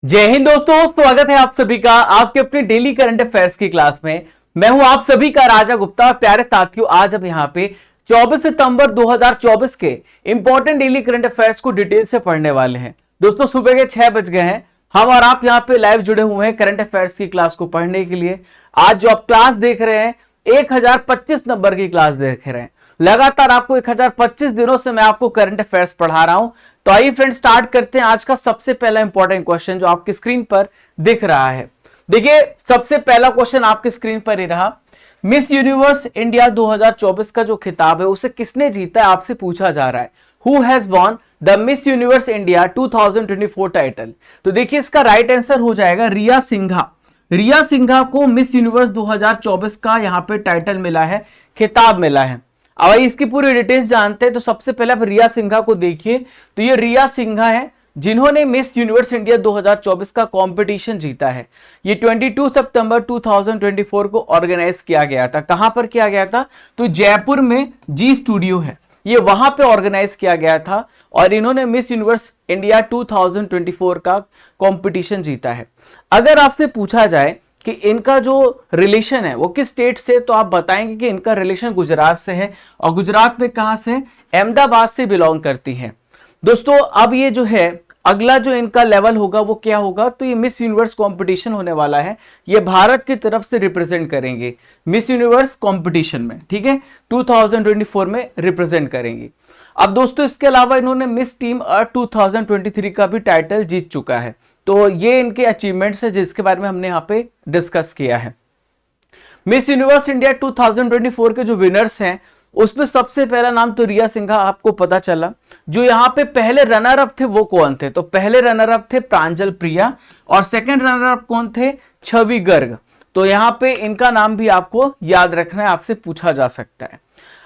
जय हिंद दोस्तों, स्वागत है आप सभी का आपके अपने डेली करंट अफेयर्स की क्लास में। मैं हूं आप सभी का राजा गुप्ता। प्यारे साथियों, आज हम यहां पे 24 सितंबर 2024 के इंपॉर्टेंट डेली करंट अफेयर्स को डिटेल से पढ़ने वाले हैं। दोस्तों, सुबह के 6 बज गए हैं। हम और आप यहां पे लाइव जुड़े हुए हैं करंट अफेयर्स की क्लास को पढ़ने के लिए। आज जो आप क्लास देख रहे हैं 1025 नंबर की क्लास देख रहे हैं। लगातार आपको 1025 दिनों से मैं आपको करंट अफेयर्स पढ़ा रहा हूं। तो आइए फ्रेंड्स, स्टार्ट करते हैं आज का सबसे पहला इंपॉर्टेंट क्वेश्चन जो आपकी स्क्रीन पर दिख रहा है। देखिए, सबसे पहला क्वेश्चन आपकी स्क्रीन पर ही रहा। मिस यूनिवर्स इंडिया 2024 का जो खिताब है उसे किसने जीता है, आपसे पूछा जा रहा है। Who has won the miss universe India 2024 title. तो देखिए, इसका राइट आंसर हो जाएगा रिया सिंघा। रिया सिंघा को मिस यूनिवर्स 2024 का यहां पे टाइटल मिला है, खिताब मिला है। अब इसकी पूरी डिटेल्स जानते हैं। तो सबसे पहले आप रिया सिंघा को देखिए। तो ये रिया सिंघा है जिन्होंने मिस यूनिवर्स इंडिया 2024 का कंपटीशन जीता है। ये 22 सितंबर 2024 को ऑर्गेनाइज किया गया था। कहां पर किया गया था? तो जयपुर में जी स्टूडियो है, ये वहां पे ऑर्गेनाइज किया गया था और इन्होंने मिस यूनिवर्स इंडिया 2024 का कंपटीशन जीता है। अगर आपसे पूछा जाए कि इनका जो रिलेशन है वो किस स्टेट से, तो आप बताएंगे कि इनका रिलेशन गुजरात से है। और गुजरात में कहां से? अहमदाबाद से बिलोंग करती है। दोस्तों, अब ये जो है अगला जो इनका लेवल होगा वो क्या होगा? तो ये मिस यूनिवर्स कंपटीशन होने वाला है। ये भारत की तरफ से रिप्रेजेंट करेंगे मिस यूनिवर्स कंपटीशन में, ठीक है, 2024 में रिप्रेजेंट करेंगे। अब दोस्तों, इसके अलावा इन्होंने मिस टीम अर्थ 2023 का भी टाइटल जीत चुका है। तो ये इनके अचीवमेंट्स है जिसके बारे में हमने यहाँ पे डिस्कस किया है। मिस यूनिवर्स इंडिया 2024 के जो विनर्स हैं उसमें सबसे पहला नाम तो रिया सिंघा आपको पता चला। जो यहाँ पे पहले रनर अप थे वो कौन थे? तो पहले रनर अप थे प्रांजल प्रिया और सेकंड रनर अप कौन थे? छवि गर्ग। तो यहाँ पे इनका नाम भी आपको याद रखना है, आपसे पूछा जा सकता है।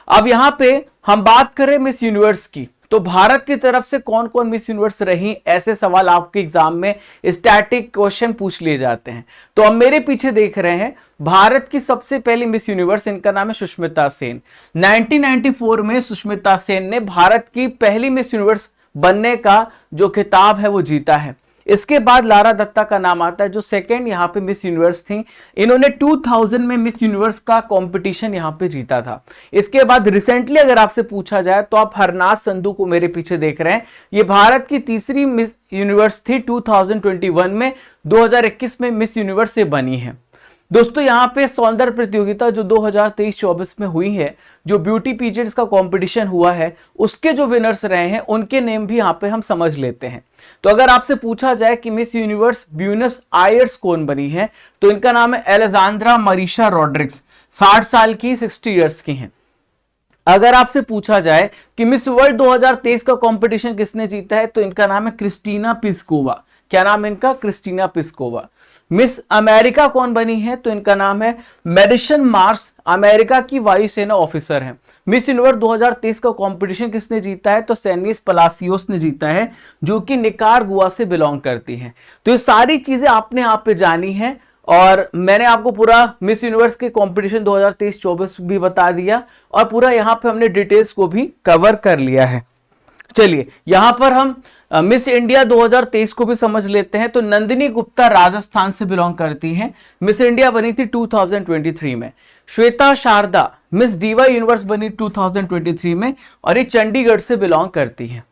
अब यहाँ पे हम बात करें मिस यूनिवर्स की, तो भारत की तरफ से कौन कौन मिस यूनिवर्स रही, ऐसे सवाल आपके एग्जाम में स्टैटिक क्वेश्चन पूछ लिए जाते हैं। तो अब मेरे पीछे देख रहे हैं भारत की सबसे पहली मिस यूनिवर्स, इनका नाम है सुष्मिता सेन। 1994 में सुष्मिता सेन ने भारत की पहली मिस यूनिवर्स बनने का जो खिताब है वो जीता है। इसके बाद लारा दत्ता का नाम आता है जो सेकंड यहाँ पे मिस यूनिवर्स थी। इन्होंने 2000 में मिस यूनिवर्स का कंपटीशन यहाँ पे जीता था। इसके बाद रिसेंटली अगर आपसे पूछा जाए तो आप हरनाथ संधू को मेरे पीछे देख रहे हैं। ये भारत की तीसरी मिस यूनिवर्स थी 2021 में, 2021 में मिस यूनिवर्स से बनी है। दोस्तों, यहाँ पे सौंदर्य प्रतियोगिता जो 2023-24 में हुई है, जो ब्यूटी पीजेंट्स का कंपटीशन हुआ है, उसके जो विनर्स रहे हैं उनके नेम भी यहाँ पे हम समझ लेते हैं। तो अगर आपसे पूछा जाए कि मिस यूनिवर्स ब्यूनस आयर्स कौन बनी है, तो इनका नाम है एलेजांड्रा मरीशा रॉड्रिक्स। 60 साल की, 60 ईयर्स की हैं। अगर आपसे पूछा जाए कि मिस वर्ल्ड 2023 का कंपटीशन किसने जीता है, तो इनका नाम है क्रिस्टीना पिस्कोवा। क्या नाम है इनका? Christina Piskova. मिस अमेरिका कौन बनी है, तो इनका नाम है मेडिसन मार्स, अमेरिका की वायुसेना ऑफिसर है। मिस यूनिवर्स 2023 का कंपटीशन किसने जीता है, तो सैनिस पलासियोस ने जीता है, जो कि निकारागुआ से बिलोंग करती है। तो ये सारी चीजें आपने यहाँ पे जानी है और मैंने आपको पूरा मिस यूनिवर्स के कंपटीशन 2023-24 भी बता दिया और पूरा यहाँ पे हमने डिटेल्स को भी कवर कर लिया है। चलिए, यहां पर हम मिस इंडिया 2023 को भी समझ लेते हैं। तो नंदिनी गुप्ता राजस्थान से बिलोंग करती हैं। मिस इंडिया बनी थी 2023 में। Shweta Sharda Miss Diva Universe बनी 2023 में और ये चंडीगढ़ से बिलोंग करती हैं।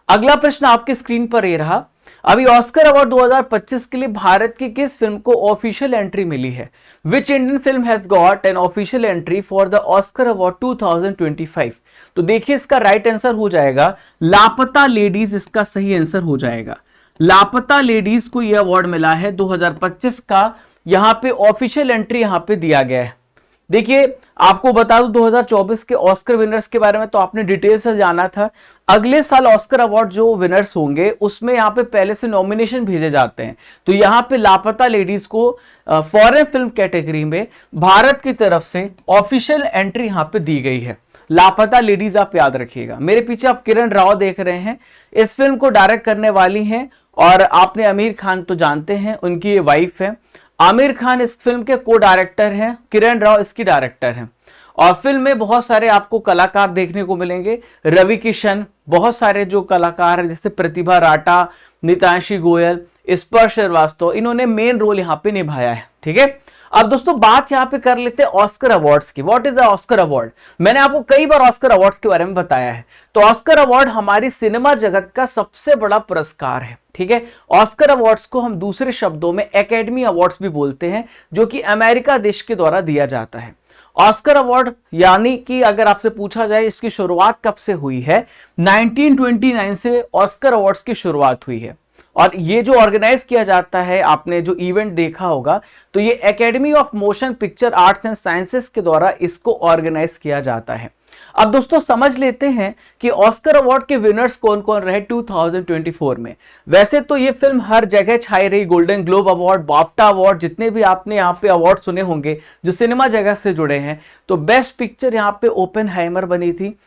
अगला प्रश्न आपके स्क्रीन पर ये रहा। अभी ऑस्कर अवार्ड 2025 के लिए भारत की किस फिल्म को ऑफिशियल एंट्री मिली है? Which Indian film has got an official entry for the Oscar award 2025? तो देखिए, इसका राइट आंसर हो जाएगा लापता लेडीज। इसका सही आंसर हो जाएगा लापता लेडीज को यह अवार्ड मिला है 2025 का। यहां पे ऑफिशियल एंट्री यहां पे दिया गया है। देखिए, आपको बता दूं 2024 के ऑस्कर विनर्स के बारे में तो आपने डिटेल से जाना था। अगले साल ऑस्कर अवार्ड जो विनर्स होंगे उसमें यहाँ पे पहले से नॉमिनेशन भेजे जाते हैं। तो यहाँ पे लापता लेडीज को फॉरेन फिल्म कैटेगरी में भारत की तरफ से ऑफिशियल एंट्री यहाँ पे दी गई है। लापता लेडीज आप याद रखिएगा। मेरे पीछे आप किरण राव देख रहे हैं, इस फिल्म को डायरेक्ट करने वाली हैं और आपने आमिर खान तो जानते हैं, उनकी ये वाइफ है। आमिर खान इस फिल्म के को डायरेक्टर हैं, किरण राव इसकी डायरेक्टर हैं। और फिल्म में बहुत सारे आपको कलाकार देखने को मिलेंगे। रवि किशन, बहुत सारे जो कलाकार हैं जैसे प्रतिभा राटा, नितांशी गोयल, स्पर्श श्रीवास्तव, इन्होंने मेन रोल यहाँ पे निभाया है। ठीक है, अब दोस्तों बात यहाँ पे कर लेते हैं ऑस्कर अवार्ड्स की। What is a Oscar award? मैंने आपको कई बार ऑस्कर अवार्ड्स के बारे में बताया है। तो ऑस्कर अवार्ड हमारी सिनेमा जगत का सबसे बड़ा पुरस्कार है। ठीक है, ऑस्कर अवार्ड्स को हम दूसरे शब्दों में एकेडमी अवार्ड्स भी बोलते हैं, जो कि अमेरिका देश के द्वारा दिया जाता है। ऑस्कर अवार्ड यानी कि अगर आपसे पूछा जाए इसकी शुरुआत कब से हुई है, 1929 से ऑस्कर अवार्ड्स की शुरुआत हुई है। और ये जो ऑर्गेनाइज किया जाता है, आपने जो इवेंट देखा होगा, तो ये academy of motion picture arts and sciences के द्वारा इसको ऑर्गेनाइज किया जाता है। अब दोस्तों समझ लेते हैं कि ऑस्कर अवार्ड के विनर्स कौन कौन रहे 2024 में। वैसे तो ये फिल्म हर जगह छाई रही, golden globe award, BAFTA award, जितने भी आपने यहाँ पे अवार्ड सुने होंगे जो सिनेमा जगत से जुड़े हैं। तो बेस्ट पिक्चर यहाँ पे ओपेनहाइमर बनी थी,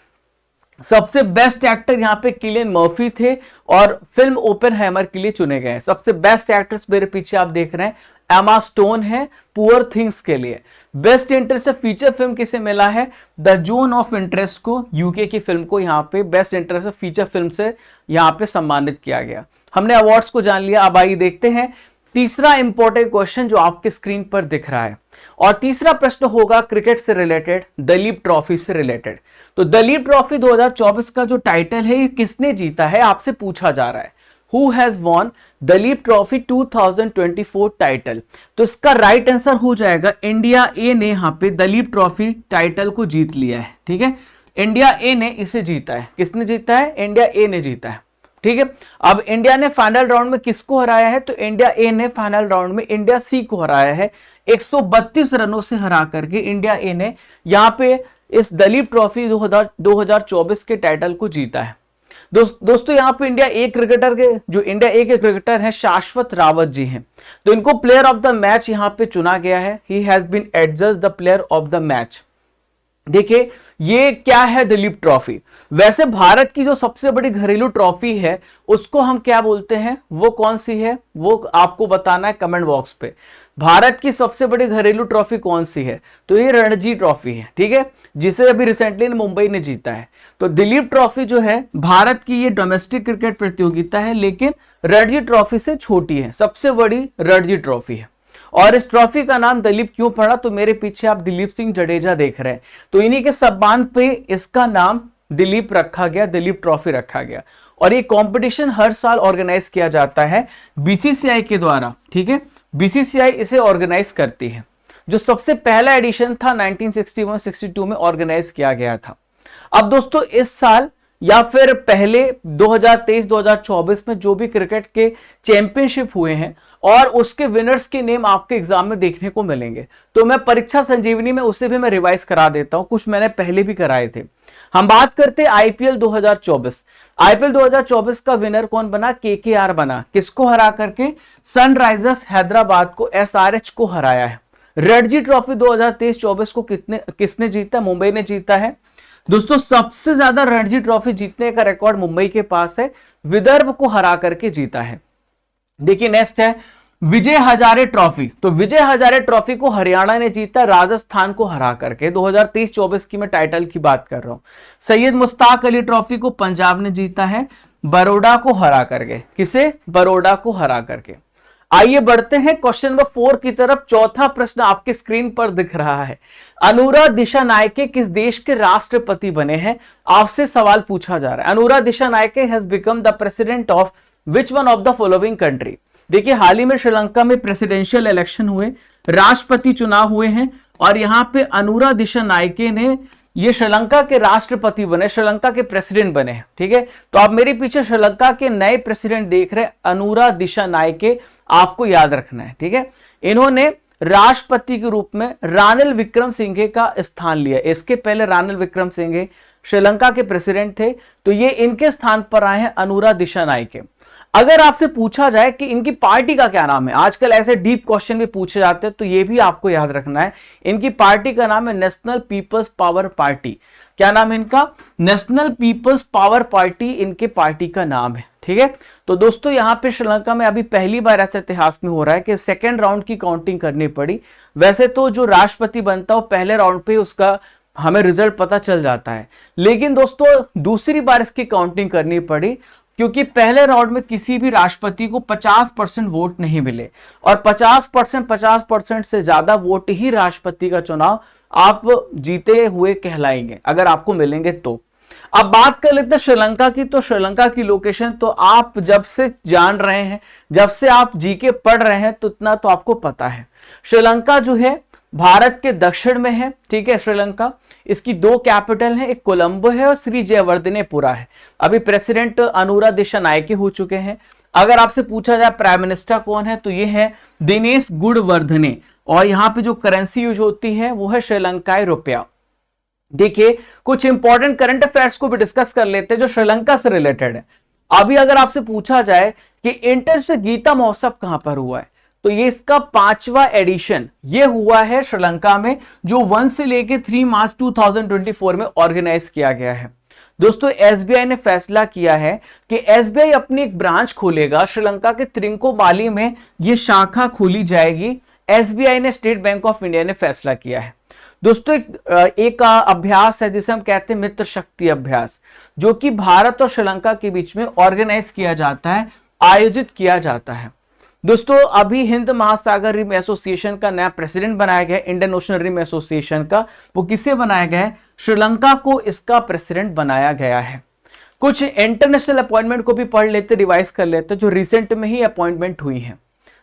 सबसे बेस्ट एक्टर यहाँ पे किलियन मर्फी थे और फिल्म ओपेनहाइमर के लिए चुने गए। सबसे बेस्ट एक्ट्रेस मेरे पीछे आप देख रहे हैं एमा स्टोन है पुअर थिंग्स के लिए। बेस्ट इंटरेस्ट फीचर फिल्म किसे मिला है? द जोन ऑफ इंटरेस्ट को, यूके की फिल्म को यहाँ पे बेस्ट इंटरेस्ट फीचर फिल्म से यहाँ पे सम्मानित किया गया। हमने अवार्ड्स को जान लिया, अब आइए देखते हैं तीसरा इंपॉर्टेंट क्वेश्चन जो आपके स्क्रीन पर दिख रहा है। और तीसरा प्रश्न होगा क्रिकेट से रिलेटेड, दलीप ट्रॉफी से रिलेटेड। तो दलीप ट्रॉफी 2024 का जो टाइटल है ये किसने जीता है आपसे पूछा जा रहा है। Who has won Duleep trophy 2024 title? तो इसका राइट आंसर हो जाएगा इंडिया ए ने यहाँ पे दलीप ट्रॉफी टाइटल को जीत लिया है। ठीक है, इंडिया ए ने इसे जीता है। किसने जीता है? इंडिया ए ने जीता है। ठीक है, अब इंडिया ने फाइनल राउंड में किसको हराया है? तो इंडिया ए ने फाइनल राउंड में इंडिया सी को हराया है। 132 रनों से हरा करके इंडिया ए ने यहाँ पे इस दलीप ट्रॉफी 2024 के टाइटल को जीता है। दोस्तों यहाँ पे इंडिया ए के क्रिकेटर हैं शाश्वत रावत जी हैं, तो इनको प्लेयर ऑफ द मैच यहाँ पे चुना गया है। He has been adjudged the player of the match. देखिए ये क्या है दलीप ट्रॉफी? वैसे भारत की जो सबसे बड़ी घरेलू ट्रॉफी है उसको हम क्या बोलते हैं, वो कौन सी है वो आपको बताना है कमेंट बॉक्स पे। भारत की सबसे बड़ी घरेलू ट्रॉफी कौन सी है? तो ये रणजी ट्रॉफी है। ठीक है, जिसे अभी रिसेंटली मुंबई ने जीता है। तो दिलीप ट्रॉफी जो है भारत की ये डोमेस्टिक क्रिकेट प्रतियोगिता है, लेकिन रणजी ट्रॉफी से छोटी है, सबसे बड़ी रणजी ट्रॉफी है। और इस ट्रॉफी का नाम दिलीप क्यों पड़ा? तो मेरे पीछे आप दिलीप सिंह जडेजा देख रहे हैं, तो इन्हीं के सम्मान पे इसका नाम दिलीप रखा गया, दिलीप ट्रॉफी रखा गया। और ये कंपटीशन हर साल ऑर्गेनाइज किया जाता है बीसीसीआई के द्वारा। ठीक है, बीसीसीआई इसे ऑर्गेनाइज करती है। जो सबसे पहला एडिशन था 1961-62 में ऑर्गेनाइज किया गया था। अब दोस्तों इस साल या फिर पहले 2023-2024 में जो भी क्रिकेट के चैंपियनशिप हुए हैं और उसके विनर्स के नेम आपके एग्जाम में देखने को मिलेंगे, तो मैं परीक्षा संजीवनी में उसे भी मैं रिवाइज करा देता हूं, कुछ मैंने पहले भी कराए थे। हम बात करते हैं आईपीएल 2024। आईपीएल 2024 का विनर कौन बना? केकेआर बना। किसको हरा करके? सनराइजर्स हैदराबाद को, एसआरएच को हराया है। रणजी ट्रॉफी 2023-24 को किसने जीता? मुंबई ने जीता है। दोस्तों सबसे ज्यादा रणजी ट्रॉफी जीतने का रिकॉर्ड मुंबई के पास है, विदर्भ को हरा करके जीता है। देखिए नेक्स्ट है विजय हजारे ट्रॉफी। तो विजय हजारे ट्रॉफी को हरियाणा ने जीता राजस्थान को हरा करके। 2023-24 की मैं टाइटल की बात कर रहा हूं। सैयद मुश्ताक अली ट्रॉफी को पंजाब ने जीता है बड़ौदा को हरा करके। किसे? बड़ौदा को हरा करके। आइए बढ़ते हैं क्वेश्चन नंबर 4 की तरफ। चौथा प्रश्न आपके स्क्रीन पर दिख रहा है। अनुरा दिशानायके किस देश के राष्ट्रपति बने हैं? आपसे सवाल पूछा जा रहा है। Anura Dissanayake has become the president of which one of the following country? देखिए हाल ही में श्रीलंका में प्रेसिडेंशियल इलेक्शन हुए, राष्ट्रपति चुनाव हुए हैं और यहां पे अनुरा दिशानायके ने ये श्रीलंका के राष्ट्रपति बने, श्रीलंका के प्रेसिडेंट बने। ठीक है, तो आप मेरे पीछे श्रीलंका के नए प्रेसिडेंट देख रहे हैं, अनुरा दिशानायके, आपको याद रखना है। ठीक है, इन्होंने राष्ट्रपति के रूप में रानिल विक्रमसिंघे का स्थान लिया। इसके पहले रानिल विक्रमसिंघे श्रीलंका के प्रेसिडेंट थे, तो ये इनके स्थान पर आए हैं अनुरा दिशानायके। अगर आपसे पूछा जाए कि इनकी पार्टी का क्या नाम है, आजकल ऐसे डीप क्वेश्चन भी पूछे जाते हैं, तो ये भी आपको याद रखना है। इनकी पार्टी का नाम है नेशनल पीपल्स पावर पार्टी। क्या नाम है इनका? नेशनल पीपल्स पावर पार्टी इनके पार्टी का नाम है। ठीक है, तो दोस्तों यहाँ पे श्रीलंका में अभी पहली बार ऐसे इतिहास में हो रहा है कि सेकेंड राउंड की काउंटिंग करनी पड़ी। वैसे तो जो राष्ट्रपति बनता है वो पहले राउंड पे उसका हमें रिजल्ट पता चल जाता है, लेकिन दोस्तों दूसरी बार इसकी काउंटिंग करनी पड़ी क्योंकि पहले राउंड में किसी भी राष्ट्रपति को 50% वोट नहीं मिले और 50% से ज्यादा वोट ही राष्ट्रपति का चुनाव आप जीते हुए कहलाएंगे अगर आपको मिलेंगे तो। अब बात कर लेते हैं श्रीलंका की। तो श्रीलंका की लोकेशन तो आप जब से जान रहे हैं, जब से आप जीके पढ़ रहे हैं तो इतना तो आपको पता है। श्रीलंका जो है भारत के दक्षिण में है, ठीक है। श्रीलंका, इसकी 2 कैपिटल है, एक कोलंबो है और श्री जयवर्धनेपुरा है। अभी प्रेसिडेंट अनुरा दिशानायके हो चुके हैं। अगर आपसे पूछा जाए प्राइम मिनिस्टर कौन है तो ये है दिनेश गुणवर्धने और यहाँ पे जो करेंसी यूज होती है वो है श्रीलंकाई रुपया। देखिए कुछ इंपॉर्टेंट करंट अफेयर्स को भी डिस्कस कर लेते हैं जो श्रीलंका से रिलेटेड है। अभी अगर आपसे पूछा जाए कि इंटरनेशनल गीता महोत्सव कहां पर हुआ है तो ये इसका 5वां एडिशन ये हुआ है श्रीलंका में, जो 1 से लेके 3 मार्च 2024 में ऑर्गेनाइज किया गया है। दोस्तों एसबीआई ने फैसला किया है कि एसबीआई अपनी एक ब्रांच खोलेगा श्रीलंका के त्रिंकोमाली में, ये शाखा खोली जाएगी। एसबीआई ने, स्टेट बैंक ऑफ इंडिया ने फैसला किया है। दोस्तों एक अभ्यास है जिसे हम कहते हैं मित्र शक्ति अभ्यास, जो कि भारत और श्रीलंका के बीच में ऑर्गेनाइज किया जाता है, आयोजित किया जाता है। दोस्तों अभी हिंद महासागर रिम एसोसिएशन का नया प्रेसिडेंट बनाया गया है, इंडियन ओशन रिम एसोसिएशन का। वो किसे बनाया गया है? श्रीलंका को इसका प्रेसिडेंट बनाया गया है। कुछ इंटरनेशनल अपॉइंटमेंट को भी पढ़ लेते, रिवाइज कर लेते, जो रिसेंट में ही अपॉइंटमेंट हुई है।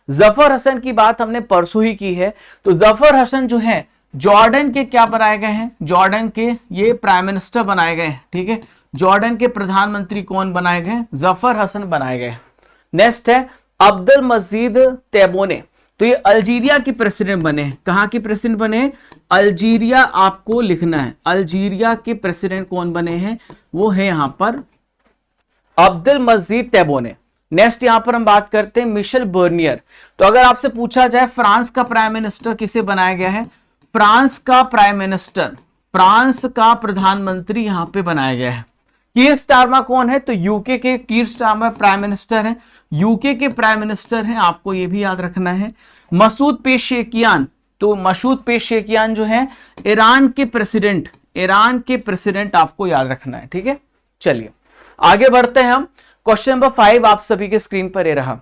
जफर हसन की बात हमने परसों ही की है। तो जफर हसन जो है जॉर्डन के क्या बनाए गए हैं? जॉर्डन के ये प्राइम मिनिस्टर बनाए गए हैं, ठीक है। जॉर्डन के प्रधानमंत्री कौन बनाए गए? जफर हसन बनाए गए। नेक्स्ट है अब्दुल मजीद तेबोने, तो ये अल्जीरिया के प्रेसिडेंट बने हैं। कहां के प्रेसिडेंट बने? अल्जीरिया, आपको लिखना है। अल्जीरिया के प्रेसिडेंट कौन बने हैं? वो है यहां पर अब्दुल मजीद तेबोने। नेक्स्ट यहां पर हम बात करते हैं मिशेल बर्नियर। तो अगर आपसे पूछा जाए फ्रांस का प्राइम मिनिस्टर किसे बनाया गया है? फ्रांस का प्राइम मिनिस्टर, फ्रांस का प्रधानमंत्री यहां पे बनाया गया है। कीर स्टारमर कौन है? तो यूके के कीर स्टारमर प्राइम मिनिस्टर है, यूके के प्राइम मिनिस्टर हैं, आपको ये भी याद रखना है। मसूद पेशेकियान, तो मसूद पेशेकियान जो है ईरान के प्रेसिडेंट, ईरान के प्रेसिडेंट आपको याद रखना है, ठीक है। चलिए आगे बढ़ते हैं हम। क्वेश्चन नंबर 5 आप सभी के स्क्रीन पर ये रहा।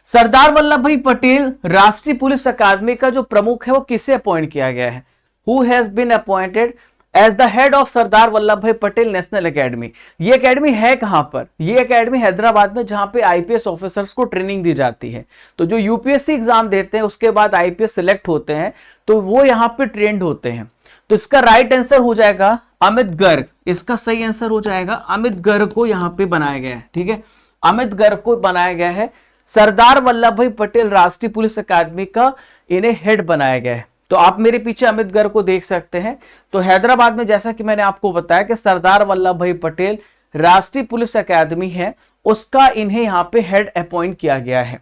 सरदार वल्लभ भाई पटेल राष्ट्रीय पुलिस अकादमी का जो प्रमुख है वो किसे अपॉइंट किया गया है? Who has been appointed as the head of Sardar Vallabh Bhai Patel national academy. ये एकेडमी है कहां पर? ये एकेडमी हैदराबाद में, जहां पे आईपीएस ऑफिसर्स को ट्रेनिंग दी जाती है। तो जो यूपीएससी एग्जाम देते हैं उसके बाद आईपीएस सिलेक्ट होते हैं तो वो यहां पे ट्रेंड होते हैं। तो इसका राइट आंसर हो जाएगा अमित गर्ग। इसका सही आंसर हो जाएगा अमित गर्ग को यहां पे बनाया गया है, ठीक है। अमित गर्ग को बनाया गया है। सरदार वल्लभ भाई पटेल राष्ट्रीय पुलिस अकादमी का इन्हें हेड बनाया गया है। तो आप मेरे पीछे अमित गर्ग को देख सकते हैं। तो हैदराबाद में, जैसा कि मैंने आपको बताया कि सरदार वल्लभ भाई पटेल राष्ट्रीय पुलिस अकादमी है, उसका इन्हें यहां पे हेड अपॉइंट किया गया है।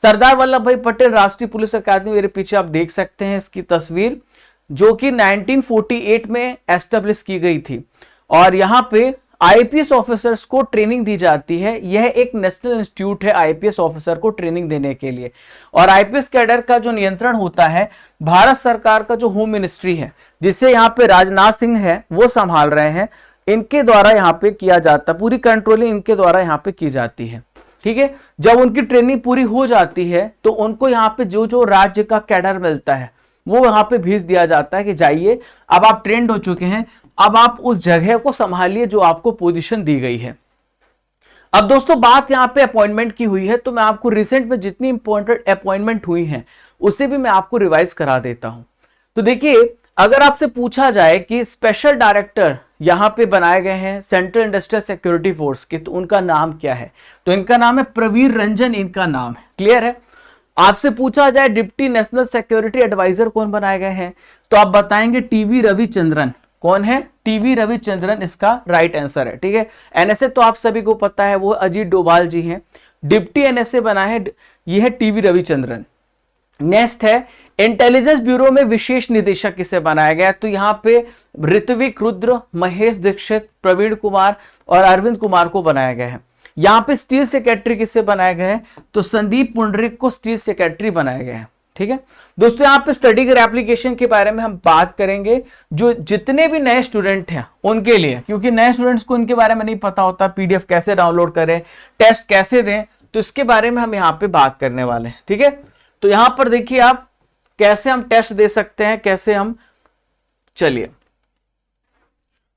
सरदार वल्लभ भाई पटेल राष्ट्रीय पुलिस अकादमी, मेरे पीछे आप देख सकते हैं इसकी तस्वीर, जो कि 1948 में एस्टेब्लिश की गई थी और यहां पे आईपीएस ऑफिसर्स को ट्रेनिंग दी जाती है। यह एक नेशनल इंस्टीट्यूट है आईपीएस ऑफिसर को ट्रेनिंग देने के लिए। और आईपीएस कैडर का जो नियंत्रण होता है भारत सरकार का जो होम मिनिस्ट्री है, जिसे यहाँ पे राजनाथ सिंह है वो संभाल रहे हैं, इनके द्वारा यहाँ पे किया जाता है। पूरी कंट्रोलिंग इनके द्वारा यहाँ पे की जाती है, ठीक है। जब उनकी ट्रेनिंग पूरी हो जाती है तो उनको यहाँ पे जो जो राज्य का कैडर मिलता है वो वहां पे भेज दिया जाता है कि जाइए, अब आप ट्रेंड हो चुके हैं, अब आप उस जगह को संभालिए जो आपको पोजीशन दी गई है। अब दोस्तों बात यहां पे अपॉइंटमेंट की हुई है, तो मैं आपको रिसेंट में जितनी इंपॉर्टेंट अपॉइंटमेंट हुई हैं उसे भी मैं आपको रिवाइज करा देता हूं। तो देखिए अगर आपसे पूछा जाए कि स्पेशल डायरेक्टर यहां पे बनाए गए हैं सेंट्रल इंडस्ट्रियल सिक्योरिटी फोर्स के, तो उनका नाम क्या है? तो इनका नाम है प्रवीर रंजन, इनका नाम है। क्लियर है? आपसे पूछा जाए डिप्टी नेशनल सिक्योरिटी एडवाइजर कौन बनाए गए हैं, तो आप बताएंगे टीवी रविचंद्रन। कौन है? टीवी रविचंद्रन इसका राइट आंसर है, ठीक है। एनएसए तो आप सभी को पता है, वो अजीत डोभाल जी हैं। डिप्टी एनएसए बना है, ये है टीवी रविचंद्रन। नेक्स्ट है इंटेलिजेंस ब्यूरो में विशेष निदेशक किसे बनाया गया? तो यहां पे ऋत्विक रुद्र, महेश दीक्षित, प्रवीण कुमार और अरविंद कुमार को बनाया गया है। यहाँ पे स्टील सेक्रेटरी किसे बनाया गया है? तो संदीप पुंडरिक को स्टील सेक्रेटरी बनाया गया है, ठीक है दोस्तों, यहाँ पे स्टडी कर एप्लीकेशन के बारे में हम बात करेंगे, जो जितने भी नए स्टूडेंट हैं उनके लिए, क्योंकि नए स्टूडेंट्स को इनके बारे में नहीं पता होता, पीडीएफ कैसे डाउनलोड करें, टेस्ट कैसे दें, तो इसके बारे में हम यहाँ पे बात करने वाले हैं। ठीक है, तो यहाँ पर देखिए आप कैसे हम टेस्ट दे सकते हैं, कैसे हम, चलिए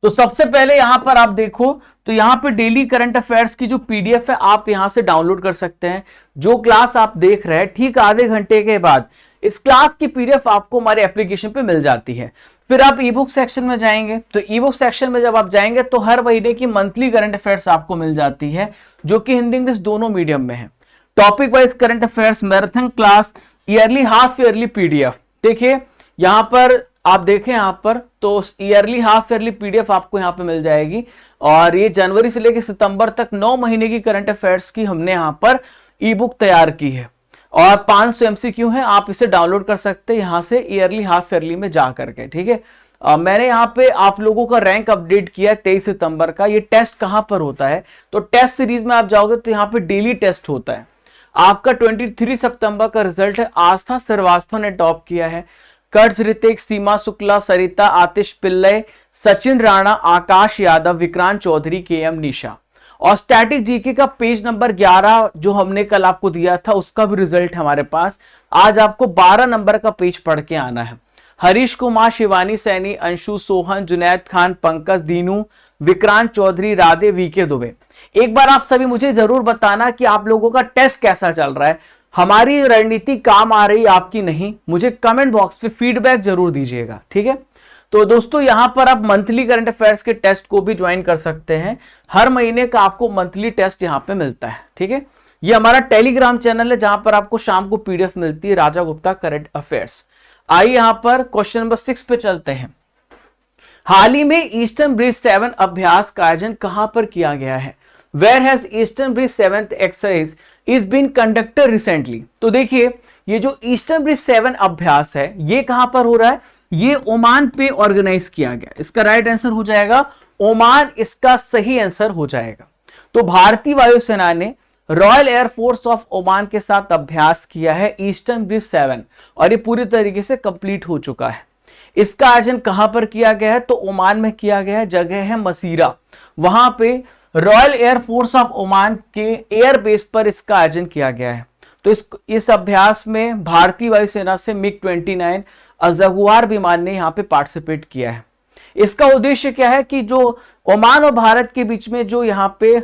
तो सबसे पहले यहां पर आप देखो तो यहां पे डेली करंट अफेयर्स की जो पीडीएफ है आप यहां से डाउनलोड कर सकते हैं। जो क्लास आप देख रहे हैं ठीक आधे घंटे के बाद इस क्लास की पीडीएफ आपको हमारे एप्लीकेशन पे मिल जाती है। फिर आप ई बुक सेक्शन में जाएंगे, तो ई बुक सेक्शन में जब आप जाएंगे तो हर महीने की मंथली करंट अफेयर्स आपको मिल जाती है, जो कि हिंदी इंग्लिश दोनों मीडियम में है। Topic wise current affairs, marathon class, yearly, half yearly PDF. देखिए यहां पर आप देखें, यहां पर तो ईयरली, हाफ ईयरली पीडीएफ आपको यहां पे मिल जाएगी, और ये जनवरी से लेकर सितंबर तक 9 महीने की करंट अफेयर्स की हमने यहां पर ई बुक तैयार की है, और 500 एमसीक्यू है, आप इसे डाउनलोड कर सकते हैं यहां से ईयरली, हाफ ईयरली में जा करके। ठीक है, मैंने यहाँ पे आप लोगों का रैंक अपडेट किया 23 सितंबर का। ये टेस्ट कहां पर होता है, तो टेस्ट सीरीज में आप जाओगे तो यहाँ पे डेली टेस्ट होता है। आपका 23 सितंबर का रिजल्ट है, आस्था श्रीवास्तव ने टॉप किया है, कर्ज ऋतिक, सीमा शुक्ला, सरिता, आतिश पिल्लई, सचिन राणा, आकाश यादव, विक्रांत चौधरी, केएम निशा। और स्टैटिक जीके का पेज नंबर 11 जो हमने कल आपको दिया था उसका भी रिजल्ट हमारे पास। आज आपको 12 नंबर का पेज पढ़ के आना है। हरीश कुमार, शिवानी सैनी, अंशु, सोहन, जुनैद खान, पंकज, दीनू, विक्रांत चौधरी, राधे, वीके दुबे। एक बार आप सभी मुझे जरूर बताना कि आप लोगों का टेस्ट कैसा चल रहा है, हमारी रणनीति काम आ रही आपकी नहीं, मुझे कमेंट बॉक्स पे फीडबैक जरूर दीजिएगा। ठीक है, तो दोस्तों यहां पर आप मंथली करंट अफेयर्स के टेस्ट को भी ज्वाइन कर सकते हैं। हर महीने का आपको मंथली टेस्ट यहां पे मिलता है। ठीक है, ये हमारा टेलीग्राम चैनल है जहां पर आपको शाम को पीडीएफ मिलती है, राजा गुप्ता करंट अफेयर्स। आइए यहां पर क्वेश्चन नंबर 6 पे चलते हैं। हाल ही में ईस्टर्न ब्रिज 7 अभ्यास का आयोजन कहां पर किया गया है? Where has Eastern Bridge 7th exercise is been conducted recently? तो देखिए ये जो ईस्टर्न ब्रिज 7 अभ्यास है ये कहां पर हो रहा है? ये ओमान पे ऑर्गेनाइज किया गया। इसका राइट आंसर हो जाएगा ओमान, इसका सही आंसर हो जाएगा। तो भारतीय वायुसेना ने रॉयल एयरफोर्स ऑफ ओमान के साथ अभ्यास किया है ईस्टर्न ब्रिज 7, और ये पूरी तरीके से कंप्लीट हो चुका है। इसका आयोजन कहां पर किया गया है? तो ओमान में किया गया है, जगह है मसीरा। वहां पे रॉयल एयरफोर्स ऑफ ओमान के एयरबेस पर इसका आयोजन किया गया है। तो इस अभ्यास में भारतीय वायुसेना से मिग-29 अजगुआर विमान ने यहां पे पार्टिसिपेट किया है। इसका उद्देश्य क्या है कि जो ओमान और भारत के बीच में जो यहाँ पे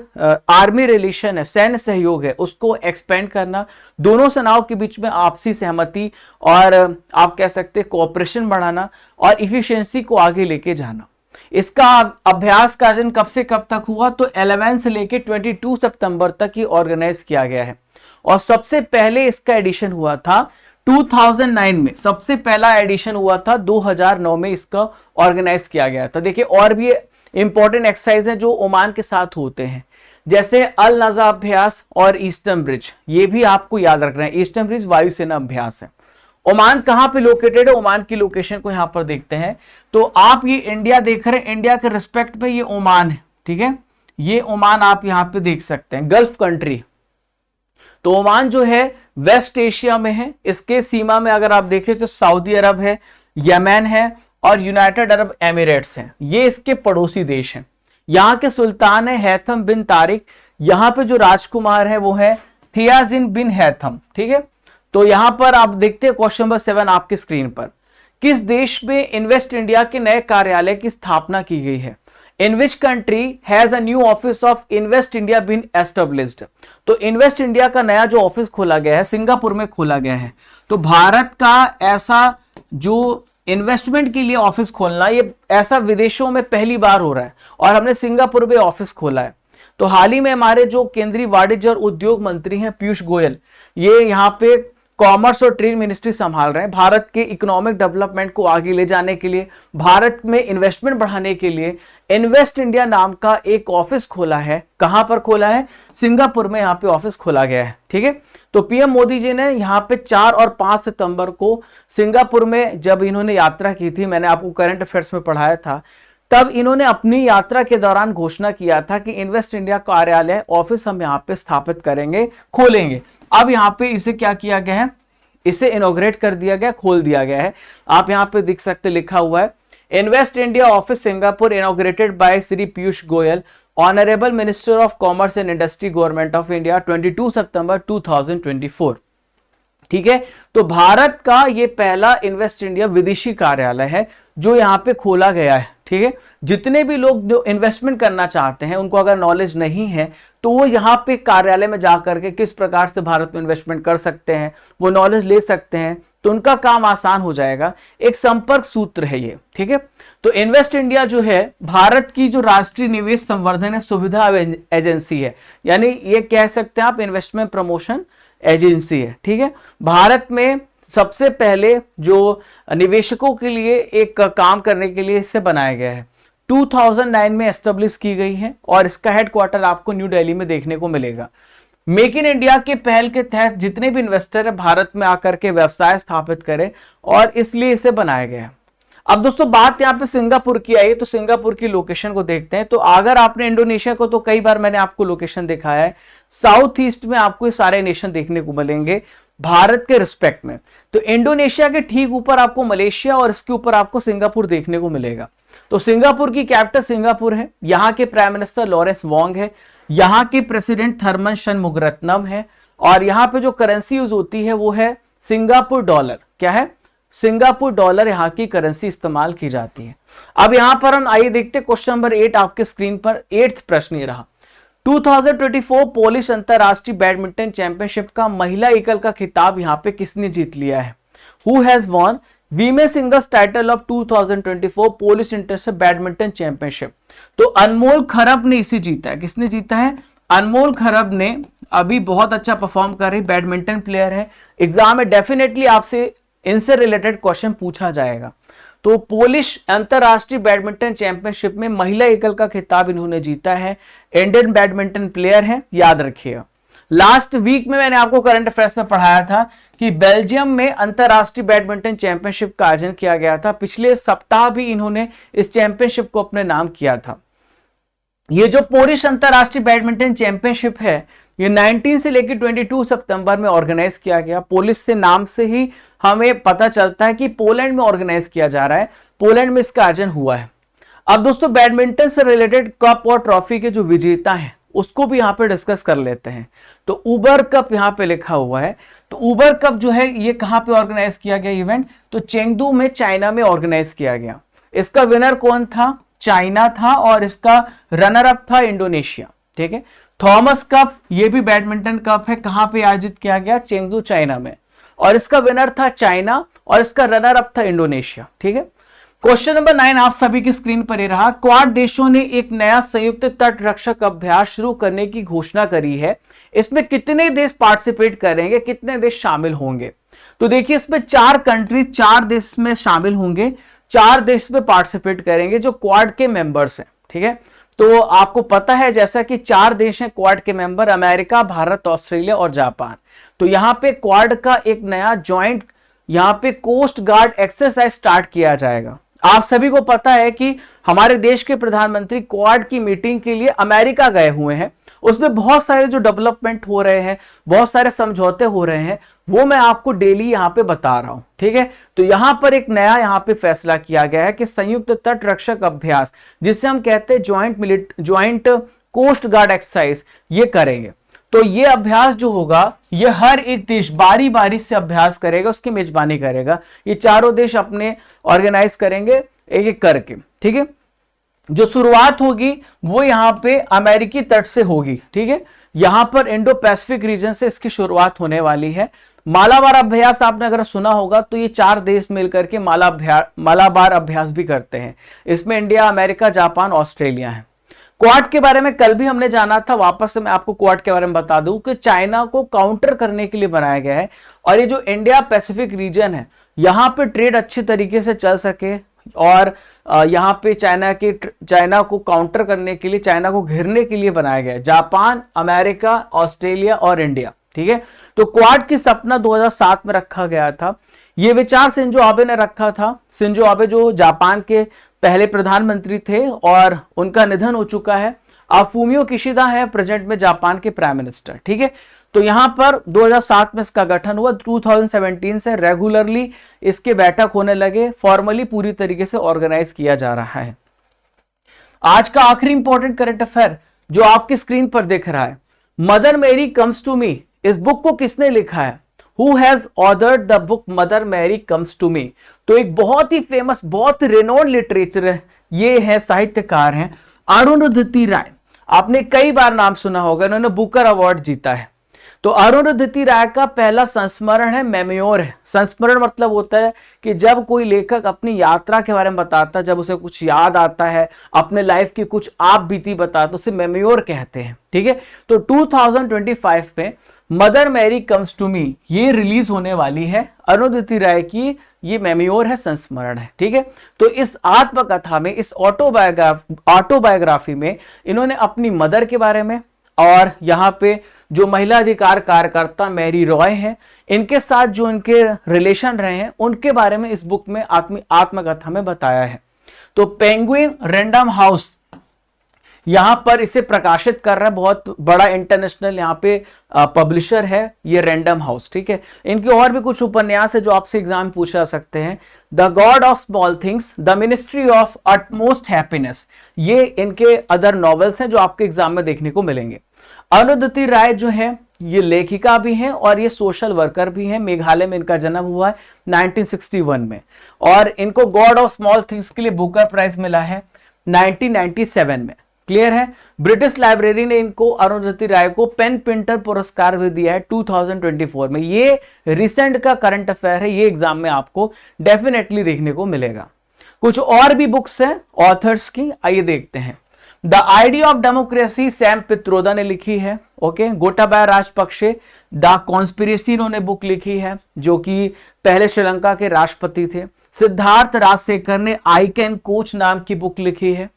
आर्मी रिलेशन है, सैन्य सहयोग है, उसको एक्सपेंड करना, दोनों सेनाओं के बीच में आपसी सहमति और आप कह सकते हैं कोऑपरेशन बढ़ाना और इफिशिएंसी को आगे लेके जाना। इसका अभ्यास का आयोजन कब से कब तक हुआ? तो 11 से लेके 22 सितंबर तक ही ऑर्गेनाइज किया गया है, और सबसे पहले इसका एडिशन हुआ था 2009 में। सबसे पहला एडिशन हुआ था 2009 में, इसका ऑर्गेनाइज किया गया था। देखिए और भी इंपॉर्टेंट एक्सरसाइज हैं जो ओमान के साथ होते हैं, जैसे अल नजा अभ्यास और ईस्टर्न ब्रिज, ये भी आपको याद रखना है। ईस्टर्न ब्रिज वायुसेना अभ्यास है। ओमान कहां पे लोकेटेड है? ओमान की लोकेशन को यहां पर देखते हैं। तो आप ये इंडिया देख रहे हैं, इंडिया के रिस्पेक्ट पे ये ओमान है। ठीक है, ये ओमान आप यहां पे देख सकते हैं, गल्फ कंट्री। तो ओमान जो है वेस्ट एशिया में है। इसके सीमा में अगर आप देखें तो सऊदी अरब है, यमन है और यूनाइटेड अरब एमिरेट्स हैं। ये इसके पड़ोसी देश हैं। यहाँ के सुल्तान है हैथम बिन तारिक। यहाँ पे जो राजकुमार है वो है थियाजिन बिन हैथम। ठीक है, तो यहां पर आप देखते हैं क्वेश्चन नंबर 7 आपकी स्क्रीन पर। किस देश में इन्वेस्ट इंडिया के नए कार्यालय की स्थापना की गई है? In which country has a new office of Invest India been established? तो इन्वेस्ट इंडिया का नया जो ऑफिस खोला गया है सिंगापुर में खोला गया है। तो भारत का ऐसा जो इन्वेस्टमेंट के लिए ऑफिस खोलना, ये ऐसा विदेशों में पहली बार हो रहा है, और हमने सिंगापुर में ऑफिस खोला है। तो हाल ही में हमारे जो केंद्रीय वाणिज्य और उद्योग मंत्री हैं पीयूष गोयल, ये यहाँ पे कॉमर्स और ट्रेड मिनिस्ट्री संभाल रहे हैं। भारत के इकोनॉमिक डेवलपमेंट को आगे ले जाने के लिए, भारत में इन्वेस्टमेंट बढ़ाने के लिए इन्वेस्ट इंडिया नाम का एक ऑफिस खोला है। कहां पर खोला है? सिंगापुर में यहाँ पे ऑफिस खोला गया है। ठीक है, तो पीएम मोदी जी ने यहाँ पे 4 और 5 सितंबर को सिंगापुर में जब इन्होंने यात्रा की थी, मैंने आपको करंट अफेयर्स में पढ़ाया था, तब इन्होंने अपनी यात्रा के दौरान घोषणा किया था कि इन्वेस्ट इंडिया कार्यालय ऑफिस हम यहाँ पे स्थापित करेंगे, खोलेंगे। अब यहाँ पे इसे क्या किया गया है? इसे इनॉग्रेट कर दिया गया, खोल दिया गया है। आप यहां पे देख सकते, लिखा हुआ है invest India office Singapore inaugurated bye Shri Piyush Goyal honourable minister of commerce and industry government of India 22 सितंबर 2024। ठीक है, तो भारत का ये पहला इन्वेस्ट इंडिया विदेशी कार्यालय है जो यहां पे खोला गया है। ठीक है, जितने भी लोग जो इन्वेस्टमेंट करना चाहते हैं, उनको अगर नॉलेज नहीं है तो वो यहाँ पे कार्यालय में जाकर के किस प्रकार से भारत में इन्वेस्टमेंट कर सकते हैं, वो नॉलेज ले सकते हैं, तो उनका काम आसान हो जाएगा। एक संपर्क सूत्र है ये। ठीक है, तो इन्वेस्ट इंडिया जो है भारत की जो राष्ट्रीय निवेश संवर्धन है सुविधा एजेंसी है, यानी ये कह सकते हैं आप इन्वेस्टमेंट प्रमोशन एजेंसी है। ठीक है, भारत में सबसे पहले जो निवेशकों के लिए एक काम करने के लिए इसे बनाया गया है, 2009 में एस्टेब्लिश की गई है और इसका हेडक्वार्टर आपको न्यू दिल्ली में देखने को मिलेगा। मेक इन इंडिया के पहल के तहत जितने भी इन्वेस्टर है भारत में आकर के व्यवसाय स्थापित करें और इसलिए इसे बनाया गया है। अब दोस्तों बात यहां पे सिंगापुर की आई, तो सिंगापुर की लोकेशन को देखते हैं। तो अगर आपने इंडोनेशिया को, तो कई बार मैंने आपको लोकेशन दिखाया है, साउथ ईस्ट में आपको ये सारे नेशन देखने को मिलेंगे भारत के रिस्पेक्ट में। तो इंडोनेशिया के ठीक ऊपर आपको मलेशिया और इसके ऊपर आपको सिंगापुर देखने को मिलेगा। तो सिंगापुर की कैपिटल सिंगापुर है, यहाँ के प्राइम मिनिस्टर लॉरेंस वोंग है, यहाँ के प्रेसिडेंट थरमन शनमुगरत्नम है और यहाँ पे जो करेंसी यूज होती है वो है सिंगापुर डॉलर। क्या है? सिंगापुर डॉलर यहाँ की करेंसी इस्तेमाल की जाती है। अब यहां पर हम आइए देखते क्वेश्चन नंबर 8 आपके स्क्रीन पर। 8th प्रश्न ये रहा, 2024 पोलिश अंतरराष्ट्रीय बैडमिंटन चैंपियनशिप का महिला एकल का खिताब यहाँ पे किसने जीत लिया है? Who has von women singles title of 2024 Polish international badminton championship? तो अनमोल खरब ने इसे जीता है। किसने जीता है? अनमोल खरब ने। अभी बहुत अच्छा परफॉर्म कर रही बैडमिंटन प्लेयर है, एग्जाम में डेफिनेटली आपसे इनसे रिलेटेड क्वेश्चन पूछा जाएगा। तो पोलिश अंतरराष्ट्रीय बैडमिंटन चैंपियनशिप में महिला एकल का खिताब इन्होंने जीता है। इंडियन बैडमिंटन प्लेयर है, याद रखिएगा। लास्ट वीक में मैंने आपको करंट अफेयर्स में पढ़ाया था कि बेल्जियम में अंतरराष्ट्रीय बैडमिंटन चैंपियनशिप का आयोजन किया गया था। पिछले सप्ताह भी इन्होंने इस चैंपियनशिप को अपने नाम किया था। ये जो पोलिश अंतरराष्ट्रीय बैडमिंटन चैंपियनशिप है, ये 19 से लेकर 22 सितंबर में ऑर्गेनाइज किया गया। पोलिश से नाम से ही हमें पता चलता है कि पोलैंड में ऑर्गेनाइज किया जा रहा है, पोलैंड में इसका आयोजन हुआ है। अब दोस्तों बैडमिंटन से रिलेटेड कप और ट्रॉफी के जो विजेता हैं उसको भी यहाँ पे डिस्कस कर लेते हैं। तो उबर कप यहाँ पे लिखा हुआ है। तो उबर कप जो है ये कहाँ पे ऑर्गेनाइज किया गया इवेंट? तो चेंगडू में, चाइना में ऑर्गेनाइज किया गया। इसका विनर कौन था? चाइना था और इसका रनर अप था इंडोनेशिया। ठीक है, थॉमस कप ये भी बैडमिंटन कप है, कहां पे आयोजित किया गया? चेंगडू चाइना में, और इसका विनर था चाइना और इसका रनर अप था इंडोनेशिया। ठीक है, क्वेश्चन नंबर 9 आप सभी की स्क्रीन पर ही रहा। क्वाड देशों ने एक नया संयुक्त तट रक्षक अभ्यास शुरू करने की घोषणा करी है। इसमें कितने देश पार्टिसिपेट करेंगे, कितने देश शामिल होंगे? तो देखिए इसमें 4 कंट्री, 4 देश में शामिल होंगे, 4 देश में पार्टिसिपेट करेंगे जो क्वाड के मेंबर्स हैं। ठीक है, तो आपको पता है जैसा कि 4 देश हैं क्वाड के मेंबर, अमेरिका, भारत, ऑस्ट्रेलिया और जापान। तो यहां पे क्वाड का एक नया ज्वाइंट यहां पे कोस्ट गार्ड एक्सरसाइज स्टार्ट किया जाएगा। आप सभी को पता है कि हमारे देश के प्रधानमंत्री क्वाड की मीटिंग के लिए अमेरिका गए हुए हैं। उसमें बहुत सारे जो डेवलपमेंट हो रहे हैं, बहुत सारे समझौते हो रहे हैं, वो मैं आपको डेली यहां पे बता रहा हूं। ठीक है, तो यहां पर एक नया यहां पे फैसला किया गया है कि संयुक्त तट रक्षक अभ्यास, जिसे हम कहते हैं ज्वाइंट कोस्ट गार्ड एक्सरसाइज, ये करेंगे। तो ये अभ्यास जो होगा ये हर एक देश बारी बारी से अभ्यास करेगा, उसकी मेजबानी करेगा। ये चारों देश अपने ऑर्गेनाइज करेंगे एक एक करके। ठीक है, जो शुरुआत होगी वो यहां पे अमेरिकी तट से होगी। ठीक है, यहां पर इंडो पैसिफिक रीजन से इसकी शुरुआत होने वाली है। मालाबार अभ्यास आपने अगर सुना होगा तो ये 4 देश मिलकर के मालाबार अभ्यास भी करते हैं। इसमें इंडिया, अमेरिका, जापान, ऑस्ट्रेलिया है। क्वाड के बारे में कल भी हमने जाना था, वापस से मैं आपको क्वाड के बारे में बता दूं कि चाइना को काउंटर करने के लिए बनाया गया है और ये जो इंडिया पैसिफिक रीजन है यहां पे ट्रेड अच्छे तरीके से चल सके और यहां पे चाइना को काउंटर करने के लिए, चाइना को घेरने के लिए बनाया गया है। जापान, अमेरिका, ऑस्ट्रेलिया और इंडिया। ठीक है, तो क्वाड की सपना 2007 में रखा गया था। यह विचार शिंजो आबे ने रखा था। शिंजो आबे जो जापान के पहले प्रधानमंत्री थे और उनका निधन हो चुका है। अब फूमियो किशिदा है प्रेजेंट में जापान के प्राइम मिनिस्टर। ठीक है, तो यहां पर 2007 में इसका गठन हुआ, 2017 से रेगुलरली इसके बैठक होने लगे, फॉर्मली पूरी तरीके से ऑर्गेनाइज किया जा रहा है। आज का आखिरी इंपॉर्टेंट करंट अफेयर जो आपकी स्क्रीन पर दिख रहा है, Mother Mary comes to me, इस बुक को किसने लिखा है? Who has authored the book Mother Mary Comes to Me? तो एक बहुत ही फेमस, बहुत रिनोन्ड लिटरेचर है, ये है, साहित्यकार हैं अरुंधति राय। आपने कई बार नाम सुना होगा, इन्होंने बुकर अवार्ड जीता है। तो अरुंधति राय का पहला संस्मरण है मेमोयर है। संस्मरण मतलब होता है कि जब कोई लेखक अपनी यात्रा के बारे में बताता है, जब उसे कुछ याद आता है, अपने लाइफ की कुछ आप बीती बताता, उसे मेमोयर कहते हैं, ठीक है। तो 2025 में Mother Mary comes to me ये रिलीज होने वाली है, अरुंधति राय की ये मेमोयर है, संस्मरण है, ठीक है। तो इस आत्मकथा में, इस ऑटोबायोग्राफी में इन्होंने अपनी मदर के बारे में और यहाँ पे जो महिला अधिकार कार्यकर्ता मैरी रॉय हैं, इनके साथ जो इनके रिलेशन रहे हैं उनके बारे में इस बुक में आत्मकथा में बताया है। तो पेंगुइन रैंडम हाउस यहां पर इसे प्रकाशित कर रहा है, बहुत बड़ा इंटरनेशनल यहाँ पे पब्लिशर है ये रैंडम हाउस, ठीक है। इनके और भी कुछ उपन्यास है जो आपसे एग्जाम पूछा सकते हैं। The God of small things, the ministry of utmost happiness, ये इनके अदर नॉवेल्स हैं जो आपके एग्जाम में देखने को मिलेंगे। अरुंधति राय जो है ये लेखिका भी हैं और ये सोशल वर्कर भी हैं। मेघालय में इनका जन्म हुआ है 1961 में, और इनको गॉड ऑफ स्मॉल थिंग्स के लिए बुकर प्राइज मिला है 1997 में। क्लियर है। ब्रिटिश लाइब्रेरी ने इनको, अरुंधति राय को, पेन प्रिंटर पुरस्कार भी दिया है 2024 में। ये रिसेंट का करंट अफेयर है, ये एग्जाम में आपको डेफिनेटली देखने को मिलेगा। कुछ और भी बुक्स हैं ऑथर्स की, आइए देखते हैं। The idea of democracy Sam Pitroda ने लिखी है, okay. Gotabaya Rajapaksa the conspiracy इन्होंने बुक लिखी है, जो कि पहले श्रीलंका के राष्ट्रपति थे। सिद्धार्थ राजशेखर ने आई कैन कोच नाम की बुक लिखी है।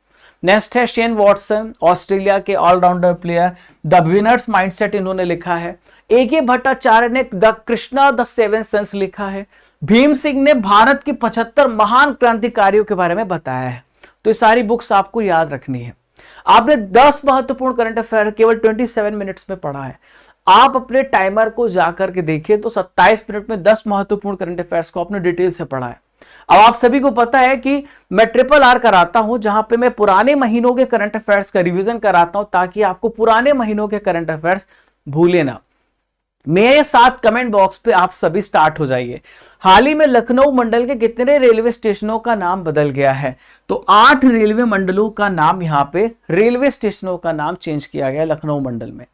नेक्स्ट है शेन वॉटसन, ऑस्ट्रेलिया के allrounder player, the winners mindset इन्होंने लिखा है। ए.के. भट्टाचार्य ने the Krishna the seven sons लिखा है। भीम सिंह ने भारत के 75 महान क्रांतिकारियों के बारे में बताया है। तो ये सारी बुक्स आपको याद रखनी है। आपने 10 महत्वपूर्ण करंट अफेयर केवल 27 मिनट्स में पढ़ा है। आप अपने टाइमर को जाकर के देखिए तो 27 मिनट में 10 महत्वपूर्ण करंट अफेयर्स को आपने डिटेल से पढ़ा है। अब आप सभी को पता है कि मैं ट्रिपल आर कराता हूं, जहां पे मैं पुराने महीनों के करंट अफेयर्स का रिवीजन कराता हूं, ताकि आपको पुराने महीनों के करंट अफेयर्स भूले ना। मेरे साथ कमेंट बॉक्स पे आप सभी स्टार्ट हो जाइए। हाल ही में लखनऊ मंडल के कितने रेलवे स्टेशनों का नाम बदल गया है? तो 8 रेलवे मंडलों का नाम, यहां पे रेलवे स्टेशनों का नाम चेंज किया गया लखनऊ मंडल में।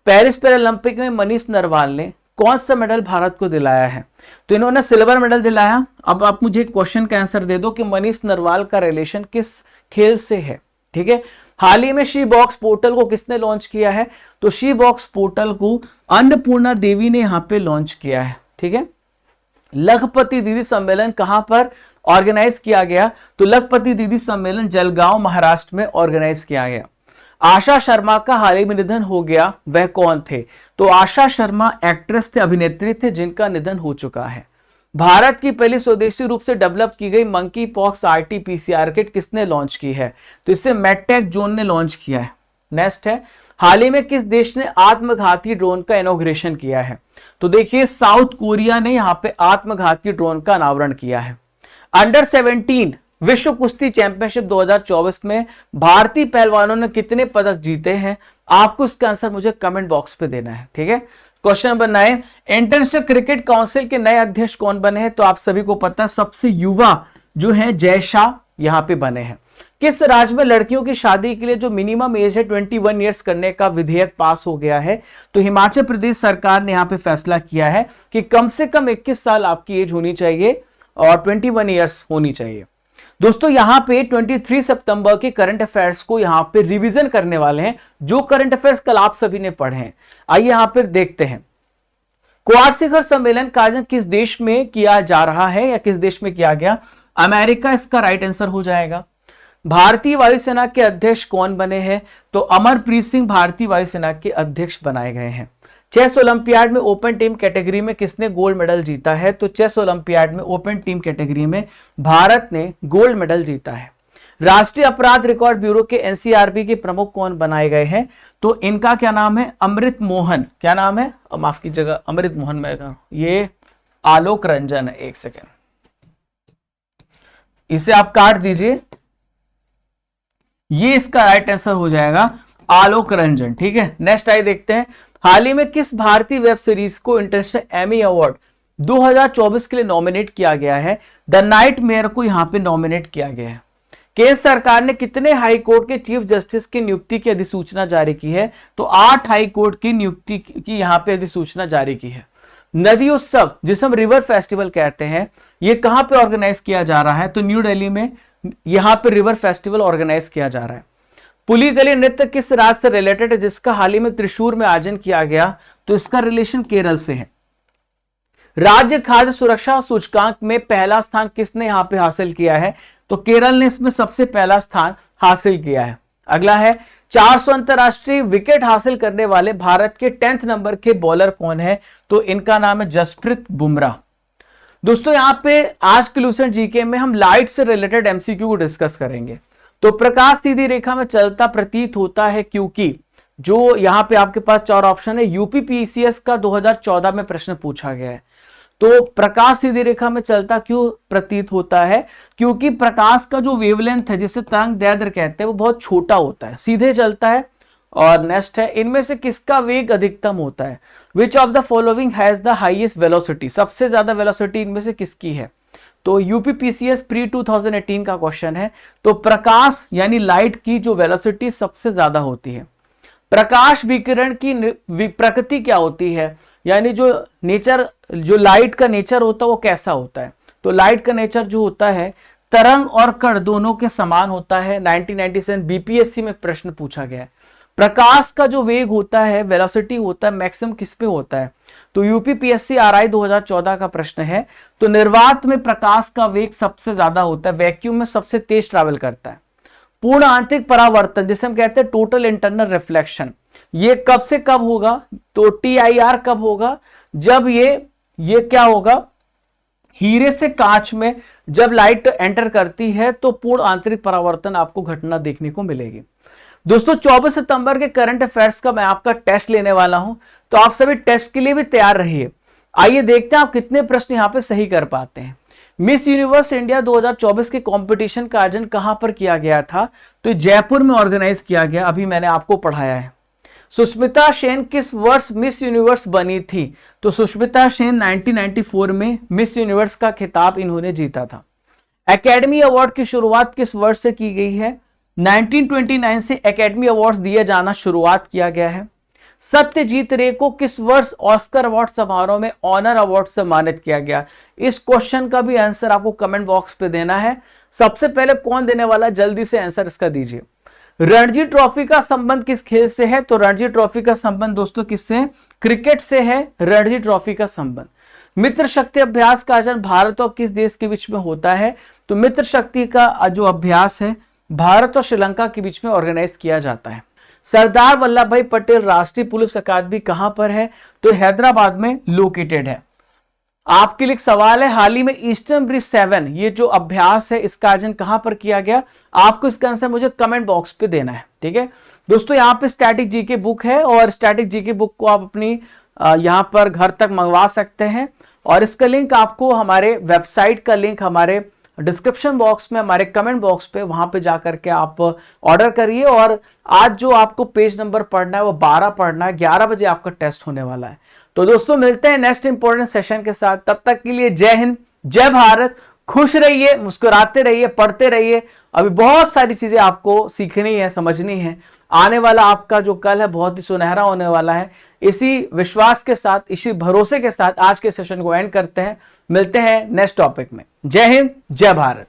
पेरिस पैरालंपिक में मनीष नरवाल ने कौन सा मेडल भारत को दिलाया है? तो इन्होंने सिल्वर मेडल दिलाया। अब आप मुझे क्वेश्चन का आंसर दे दो कि मनीष नरवाल का रिलेशन किस खेल से है, ठीक है। हाल ही में शी बॉक्स पोर्टल को किसने लॉन्च किया है? तो शी बॉक्स पोर्टल को अन्नपूर्णा देवी ने यहां पे लॉन्च किया है, ठीक है। लखपति दीदी सम्मेलन कहां पर ऑर्गेनाइज किया गया? तो लखपति दीदी सम्मेलन जलगांव महाराष्ट्र में ऑर्गेनाइज किया गया। आशा शर्मा का हाल ही में निधन हो गया, वह कौन थे? तो आशा शर्मा एक्ट्रेस थे, अभिनेत्री थे, जिनका निधन हो चुका है। भारत की पहली स्वदेशी रूप से डेवलप की गई मंकी पॉक्स आरटी-पीसीआर किट किसने लॉन्च की है? तो इसे मेडटेक जोन ने लॉन्च किया है। नेक्स्ट है, हाल ही में किस देश ने आत्मघाती ड्रोन का इनॉग्रेशन किया है? तो देखिए साउथ कोरिया ने यहां पे आत्मघाती ड्रोन का अनावरण किया है। अंडर 17 विश्व कुश्ती चैंपियनशिप 2024 में भारतीय पहलवानों ने कितने पदक जीते हैं? आपको इसका आंसर मुझे कमेंट बॉक्स पे देना है, ठीक है। Question number 9, international cricket council के नए अध्यक्ष कौन बने हैं? तो आप सभी को पता है, सबसे युवा जो है जय शाह यहां पे बने हैं। किस राज्य में लड़कियों की शादी के लिए जो मिनिमम एज है 21 ईयर्स करने का विधेयक पास हो गया है? तो हिमाचल प्रदेश सरकार ने यहां पे फैसला किया है कि कम से कम 21 साल आपकी एज होनी चाहिए और 21 ईयर्स होनी चाहिए। दोस्तों यहां पे 23 सितंबर के करंट अफेयर्स को यहां पे रिवीजन करने वाले हैं, जो करंट अफेयर्स कल आप सभी ने पढ़े हैं। आइए यहां पर देखते हैं। क्वाड शिखर सम्मेलन का आयोजन किस देश में किया जा रहा है या किस देश में किया गया? अमेरिका इसका राइट आंसर हो जाएगा। भारतीय वायुसेना के अध्यक्ष कौन बने हैं? तो अमरप्रीत सिंह भारतीय वायुसेना के अध्यक्ष बनाए गए हैं। चेस ओलंपियाड में ओपन टीम कैटेगरी में किसने गोल्ड मेडल जीता है? तो चेस ओलंपियाड में ओपन टीम कैटेगरी में भारत ने गोल्ड मेडल जीता है। राष्ट्रीय अपराध रिकॉर्ड ब्यूरो के एनसीआरबी के प्रमुख कौन बनाए गए हैं? तो इनका क्या नाम है? अमृत मोहन। क्या नाम है? माफ कीजिएगा, अमृत मोहन मैं ये आलोक रंजन है। एक सेकेंड, इसे आप काट दीजिए, ये इसका राइट आंसर हो जाएगा आलोक रंजन। ठीक है, नेक्स्ट आइए देखते हैं। हाल ही में किस भारतीय वेब सीरीज को इंटरनेशनल एमी अवार्ड 2024 के लिए नॉमिनेट किया गया है? द नाइटमेयर को यहां पे नॉमिनेट किया गया है। केंद्र सरकार ने कितने हाई कोर्ट के चीफ जस्टिस की नियुक्ति की अधिसूचना जारी की है? तो 8 हाई कोर्ट की नियुक्ति की यहां पे अधिसूचना जारी की है। नदी उत्सव, जिसे हम रिवर फेस्टिवल कहते हैं, ये कहां पे ऑर्गेनाइज किया जा रहा है? तो न्यू दिल्ली में यहां पे रिवर फेस्टिवल ऑर्गेनाइज किया जा रहा है। पुलिगली नृत्य किस राज्य से रिलेटेड है, जिसका हाल ही में त्रिशूर में आयोजन किया गया? तो इसका रिलेशन केरल से है। राज्य खाद्य सुरक्षा सूचकांक में पहला स्थान किसने यहां पे हासिल किया है? तो केरल ने इसमें सबसे पहला स्थान हासिल किया है। अगला है 400 अंतरराष्ट्रीय विकेट हासिल करने वाले भारत के 10th नंबर के बॉलर कौन है? तो इनका नाम है जसप्रीत बुमराह। दोस्तों यहां पे आज के लूसेंट जीके में हम लाइट से रिलेटेड एमसीक्यू को डिस्कस करेंगे। तो प्रकाश सीधी रेखा में चलता प्रतीत होता है क्योंकि, जो यहां पे आपके पास 4 ऑप्शन है, यूपीपीसीएस का 2014 में प्रश्न पूछा गया है। तो प्रकाश सीधी रेखा में चलता क्यों प्रतीत होता है? क्योंकि प्रकाश का जो वेवलेंथ है, जिसे तरंग दैर्ध्य कहते हैं, वो बहुत छोटा होता है, सीधे चलता है। और नेक्स्ट है, इनमें से किसका वेग अधिकतम होता है? Which of the following has the highest velocity, सबसे ज्यादा वेलोसिटी इनमें से किसकी है? तो यूपीपीसीएस प्री 2018 का क्वेश्चन है। तो प्रकाश यानी लाइट की जो वेलोसिटी सबसे ज्यादा होती है। प्रकाश विकिरण की प्रकृति क्या होती है, यानी जो नेचर, जो लाइट का नेचर होता है वो कैसा होता है? तो लाइट का नेचर जो होता है, तरंग और कण दोनों के समान होता है। 1997 बीपीएससी में प्रश्न पूछा गया है। प्रकाश का जो वेग होता है, वेलोसिटी होता है, मैक्सिमम किस पे होता है? तो यूपीपीएससी आरआई 2014 का प्रश्न है। तो निर्वात में प्रकाश का वेग सबसे ज्यादा होता है, वैक्यूम में सबसे तेज ट्रैवल करता है। पूर्ण आंतरिक परावर्तन, जिसे हम कहते हैं टोटल इंटरनल रिफ्लेक्शन, ये कब से कब होगा? तो TIR कब होगा? जब ये क्या होगा, हीरे से कांच में जब लाइट एंटर करती है तो पूर्ण आंतरिक परावर्तन आपको घटना देखने को मिलेगी। दोस्तों 24 सितंबर के करंट अफेयर्स का मैं आपका टेस्ट लेने वाला हूं, तो आप सभी टेस्ट के लिए भी तैयार रहिए। आइए देखते हैं आप कितने प्रश्न यहां पे सही कर पाते हैं। मिस यूनिवर्स इंडिया 2024 के कंपटीशन का आयोजन कहां पर किया गया था? तो जयपुर में ऑर्गेनाइज किया गया, अभी मैंने आपको पढ़ाया है। सुष्मिता सेन किस वर्ष मिस यूनिवर्स बनी थी? तो सुष्मिता सेन 1994 में मिस यूनिवर्स का खिताब इन्होंने जीता था। एकेडमी अवार्ड की शुरुआत किस वर्ष से की गई है? 1929 से एकेडमी अवार्ड्स दिए जाना शुरुआत किया गया है। सत्यजीत रे को किस वर्ष ऑस्कर अवार्ड समारोह में ऑनर अवार्ड से सम्मानित किया गया? इस क्वेश्चन का भी आंसर आपको कमेंट बॉक्स पे देना है। सबसे पहले कौन देने वाला, जल्दी से आंसर इसका दीजिए। रणजी ट्रॉफी का संबंध किस खेल से है? तो रणजी ट्रॉफी का संबंध दोस्तों किससे? क्रिकेट से है रणजी ट्रॉफी का संबंध। मित्र शक्ति अभ्यास का आयोजन भारत और किस देश के बीच में होता है? तो मित्र शक्ति का जो अभ्यास है भारत और श्रीलंका के बीच में ऑर्गेनाइज किया जाता है। सरदार वल्लभ भाई पटेल राष्ट्रीय पुलिस अकादमी कहां पर है? तो हैदराबाद में लोकेटेड है। आपके लिए सवाल है, हाल ही में ईस्टर्न ब्रिज 7 ये जो अभ्यास है इसका आयोजन कहां पर किया गया? आपको इसका आंसर मुझे कमेंट बॉक्स पे देना है। ठीक है दोस्तों, यहाँ पे स्टैटिक जीके बुक है और स्टैटिक जीके बुक को आप अपनी यहाँ पर घर तक मंगवा सकते हैं और इसका लिंक आपको हमारे वेबसाइट का लिंक हमारे डिस्क्रिप्शन बॉक्स में, हमारे कमेंट बॉक्स पे, वहां पे जाकर के आप ऑर्डर करिए। और आज जो आपको पेज नंबर पढ़ना है वो 12 पढ़ना है, 11 बजे आपका टेस्ट होने वाला है। तो दोस्तों मिलते हैं नेक्स्ट इंपॉर्टेंट सेशन के साथ, तब तक के लिए जय हिंद, जय भारत, खुश रहिए, मुस्कुराते रहिए, पढ़ते रहिए। अभी बहुत सारी चीजें आपको सीखनी है, समझनी है। आने वाला आपका जो कल है बहुत ही सुनहरा होने वाला है। इसी विश्वास के साथ, इसी भरोसे के साथ आज के सेशन को एंड करते हैं। मिलते हैं नेक्स्ट टॉपिक में। जय हिंद, जय भारत।